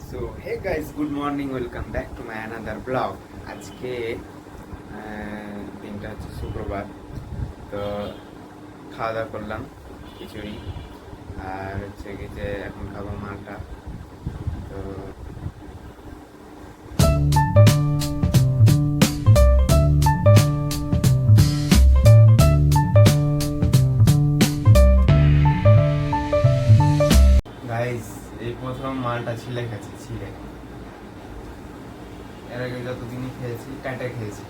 So hey guys, good morning, welcome back to my another blog. আজকে দিনটা হচ্ছে শুক্রবার। তো খাওয়া দাওয়া করলাম খিচুড়ি, আর হচ্ছে কি যে এখন খাবো মালটা। তো গাইস, এই প্রথম মালটা ছিলে খাচ্ছি, ছিলে। এর আগে যতদিনই খেয়েছি কাঁটা খেয়েছি,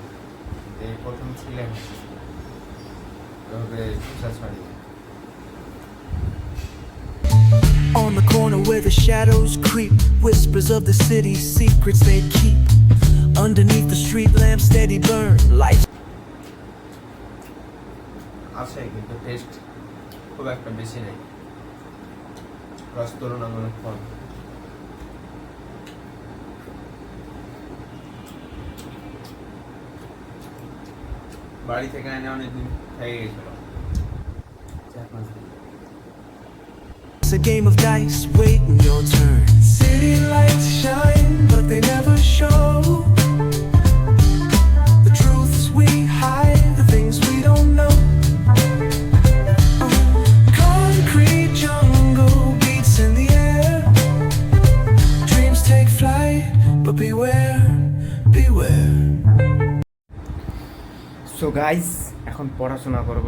এই প্রথম ছিলে খাচ্ছি। তবে খোসা ছড়িয়ে On the corner where the shadows creep, whispers of the city's secrets they keep. Underneath the street lamp steady burn, lights আছে, কিন্তু টেস্ট খুব একটা বেশি নেই। রস তুলনামূলক কম। বাড়ি থেকে এনে অনেকদিন খেয়ে গেছিল, 4-5 দিন। It's a game of dice, waiting your turn. City lights shine, but they never show the truths we hide, the things we don't know. Concrete jungle beats in the air. Dreams take flight, but beware, beware. So guys, এখন পড়াশোনা করব।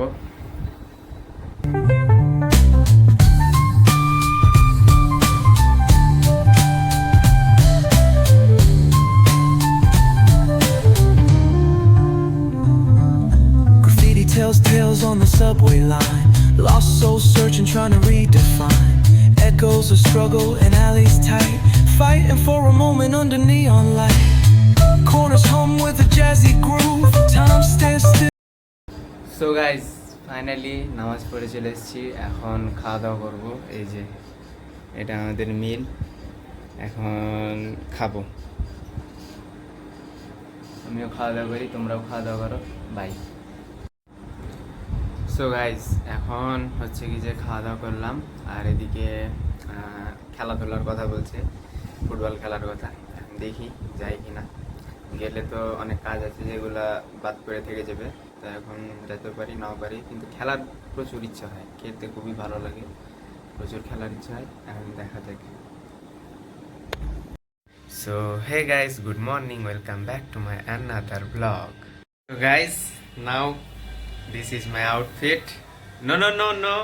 Graffiti tells tales on the subway line. Lost souls searching, trying to redefine. Echoes of struggle in alleys tight. Fighting for a moment under neon light. Corners hum with a jazzy groove. Time stands still. So guys, finally নামাজ পড়ে চলে এসেছি। এখন খাওয়া দাওয়া করবো। এই যে এটা আমাদের মিল, এখন খাবো। আমিও খাওয়া দাওয়া করি, তোমরাও খাওয়া দাওয়া করো। বাই। সো গাইস, এখন হচ্ছে কি যে খাওয়া দাওয়া করলাম, আর এদিকে খেলাধুলার কথা বলছে, ফুটবল খেলার কথা। এখন দেখি যাই কি না। গেলে তো অনেক কাজ আছে যেগুলা বাদ করে থেকে যাবে। তো এখন যেতে পারি নাও পারি, কিন্তু খেলার প্রচুর ইচ্ছা হয়, খেলতে খুবই ভালো লাগে, প্রচুর খেলার ইচ্ছা হয়। এখন দেখা যাক। So hey guys, good morning, welcome back to my another blog. So guys, now this is my outfit. No.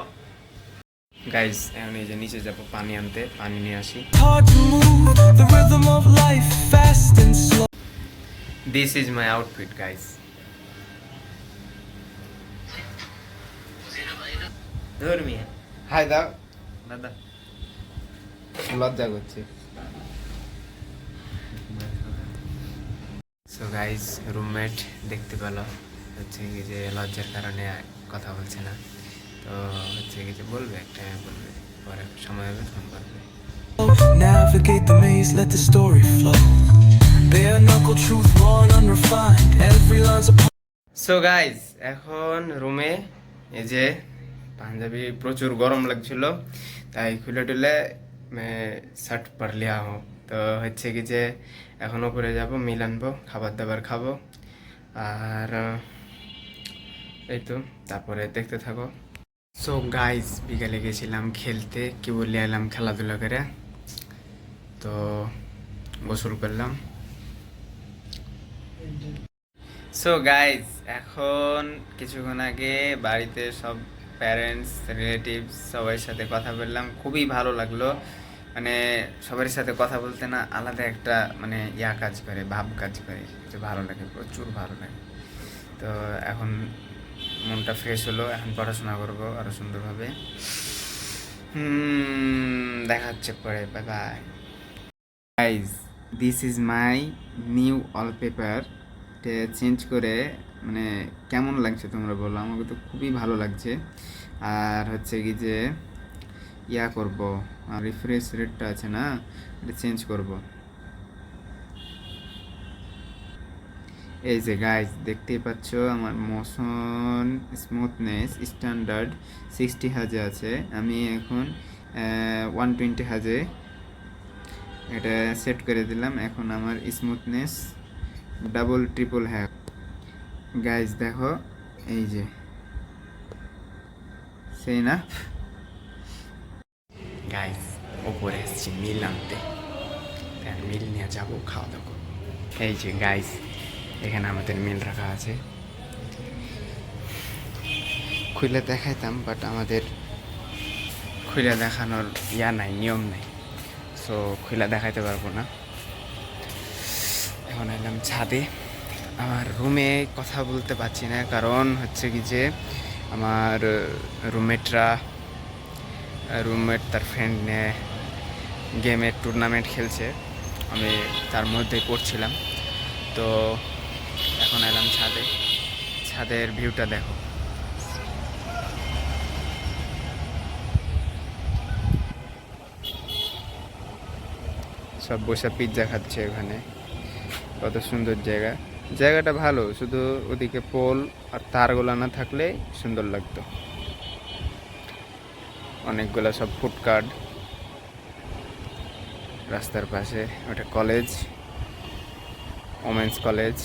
Guys, এখন এই যে নিচে যাবো পানি আনতে, পানি নিয়ে আসি। Hard to move, the rhythm of life, fast and slow. This is my outfit, guys. ধর্মিয়া হাই দাও দাদা, লজ্জা করছে। সো গাইস, রুমমেট দেখতে পেলো, হচ্ছে কি যে লজ্জার কারণে কথা বলছে না। তো হচ্ছে কি যে বলবে, একটা বলবে, পরে সময় হবে ফোন করবে। Navigate the maze, let the story flow. Bare knuckle truth, born unrefined. Every line's a so guys, এখন রুমে এই যে পাঞ্জাবি, প্রচুর গরম লাগছিল, তাই খুলে টুলে শার্ট পর লিয়া হোক। তো হচ্ছে কি যে এখন উপরে যাব, মিল আনবো, খাবার দাবার খাবো, আর এই তো তারপরে দেখতে থাকো। সো গাইস, বিকালে গেছিলাম খেলতে, কি বলে এলাম খেলাধুলা করে। তো গোসল করলাম। সো গাইজ, এখন কিছুক্ষণ আগে বাড়িতে সব প্যারেন্টস, রিলেটিভস সবার সাথে কথা বললাম, খুবই ভালো লাগলো। মানে সবার সাথে কথা বলতে না আলাদা একটা মানে কাজ করে, ভাব কাজ করে, যে ভালো লাগে, প্রচুর ভালো লাগে। তো এখন মনটা ফ্রেশ হলো, এখন পড়াশোনা করবো আরও সুন্দরভাবে। দেখা হচ্ছে পরে, bye bye. Guys, this is my new wallpaper. Change করে মানে কেমন লাগছে তোমরা বলো, আমাকে তো খুবই ভালো লাগছে। আর হচ্ছে কি যে করব, রিফ্রেশ রেটটা আছে না, এটা চেঞ্জ করব। এই যে গাইজ, দেখতেই পাচ্ছ আমার মোশন স্মুথনেস স্ট্যান্ডার্ড 60 হাজে আছে, আমি এখন 120 হাজে এটা সেট করে দিলাম। এখন আমার smoothness double triple have. Guys দেখো, এই যে সেই না গাইজ, ওপরে এসছি মিল আনতে, মিল নিয়ে যাবো, খাওয়া দাওয়া করবো। এই যে গাইজ, এখানে আমাদের মিল রাখা আছে। খুলে দেখাইতাম, বাট আমাদের খুলে দেখানোর নাই, নিয়ম নাই, সো খুলে দেখাইতে পারবো না। এখন এলাম ছাদে। আমার রুমে কথা বলতে পারছি না, কারণ হচ্ছে কি যে আমার রুমমেট তার ফ্রেন্ড নিয়ে গেমের টুর্নামেন্ট খেলছে, আমি তার মধ্যেই পড়ছিলাম। তো এখন এলাম ছাদে, ছাদের ভিউটা দেখো। সব বসে পিৎজা খাচ্ছে ওখানে, কত সুন্দর জায়গা। জায়গাটা ভালো, শুধু ওদিকে পোল আর তারগুলো না থাকলে সুন্দর লাগতো। অনেকগুলো সব ফুডকার্ট রাস্তার পাশে। ওটা college, women's college.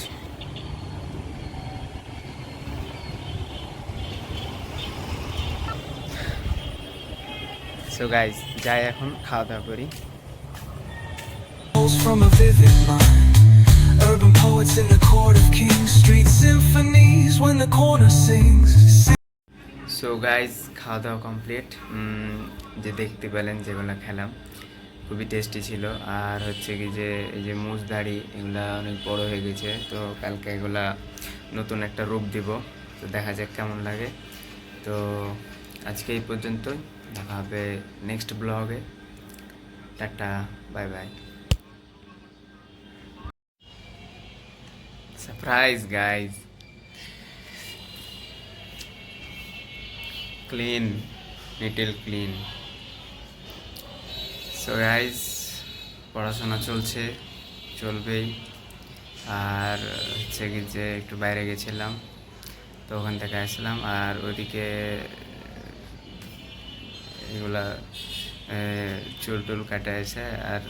So guys, যাই এখন খাওয়া দাওয়া করি। From a vivid mind, urban poets in the court of kings, street symphonies when the corner sings. So guys, খাওয়া দাওয়া কমপ্লিট। যে দেখতে পেলেন যেগুলো খেলাম খুবই টেস্টি ছিল। আর হচ্ছে কি যে এই যে মুজদাড়ি, এগুলা অনেক বড় হয়ে গেছে, তো কালকে এগুলা নতুন একটা রূপ দিব, তো দেখা যাক কেমন লাগে। তো আজকে এই পর্যন্তই, দেখা হবে নেক্সট ব্লগে। Tata, bye bye. Surprise guys, clean, little clean. So guys, পড়াশোনা চলবেই। আর হচ্ছে কি যে একটু বাইরে গেছিলাম, তো ওখান থেকে আসলাম। আর ওইদিকে এগুলা চুল টুল কাটা এসে আর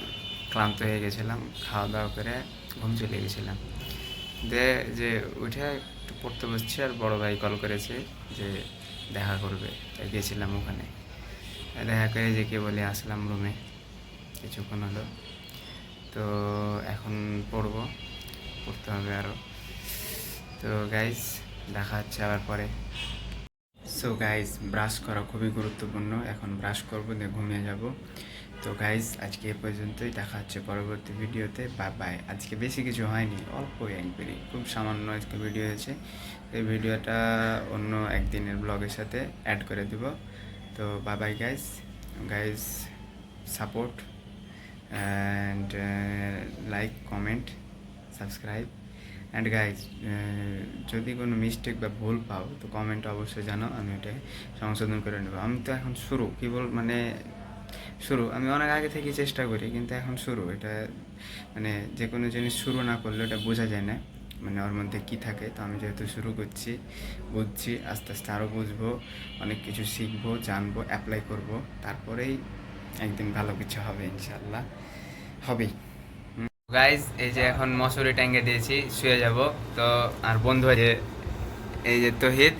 ক্লান্ত হয়ে গেছিলাম, খাওয়া দাওয়া করে ঘুম চলে গেছিলাম। যে উঠে একটু পড়তে বসছি, আর বড় ভাই কল করেছে যে দেখা করবে, তাই গেছিলাম ওখানে। দেখা করে যে কে বলে আসলাম রুমে, কিছুক্ষণ হলো। তো এখন পড়তে হবে আরও। তো গাইজ, দেখা হচ্ছে আবার পরে। সো গাইজ, ব্রাশ করা খুবই গুরুত্বপূর্ণ। এখন ব্রাশ করবো, দিয়ে ঘুমিয়ে যাব। তো গাইজ, আজকে এ পর্যন্তই, দেখা হচ্ছে পরবর্তী ভিডিওতে। Bye bye. আজকে বেশি কিছু হয়নি, অল্প একবারই, খুব সামান্য আজকে ভিডিও হয়েছে। এই ভিডিওটা অন্য একদিনের ব্লগের সাথে অ্যাড করে দিব। তো bye bye guys, support and like, comment, subscribe. And guys, যদি কোনো মিস্টেক বা ভুল পাও তো কমেন্ট অবশ্যই জানো, আমি ওটা সংশোধন করে নেব। আমি তো এখন শুরু আমি অনেক আগে থেকে চেষ্টা করি, কিন্তু এখন শুরু। এটা মানে যে কোনো জিনিস শুরু না করলে ওটা বোঝা যায় না, মানে ওর মধ্যে কী থাকে। তো আমি যেহেতু শুরু করছি, বুঝছি, আস্তে আস্তে আরও বুঝবো, অনেক কিছু শিখবো, জানবো, অ্যাপ্লাই করব, তারপরেই একদিন ভালো কিছু হবে, ইনশাল্লাহ হবেই। গাইজ, এই যে এখন মশুরি ট্যাঙ্গে দিয়েছি, শুয়ে যাব। তো আর বন্ধু আছে, এই যে তহিদ,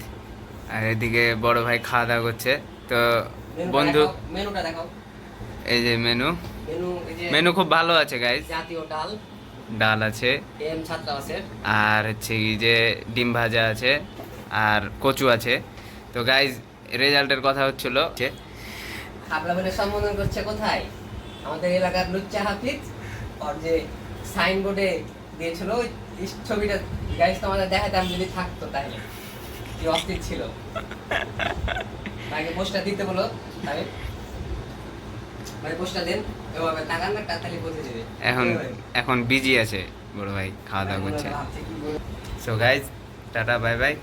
আর এদিকে বড় ভাই খাওয়া দাওয়া করছে। তো বন্ধু, মেনুটা দেখাও। এই যে মেনু খুব ভালো আছে গাইজ। জাতীয় ডাল আছে, ছাত্রাবাসের, আর হচ্ছে কি যে ডিম ভাজা আছে, আর কচু আছে। তো গাইজ, রেজাল্টের কথা হচ্ছিল খাবলা বলে সম্বোধন করছে কোথায়? আমাদের এলাকার লুচ্চা হাফিজ, আর যে সাইনবোর্ডে দিয়েছিল ওই ছবিটা। গাইজ, তোমাদের দেখাতাম যদি থাকতো, তাহলে কি অস্থির ছিল। ভাইকে পোস্টার দিতে বলো, তাহলে ভাই পোস্টার দেন, এভাবে তাকান না, তাড়াতাড়ি বসে যাবে। এখন বিজি আছে বড় ভাই, খাওয়া দাওয়া করছে। So guys, tata, bye bye.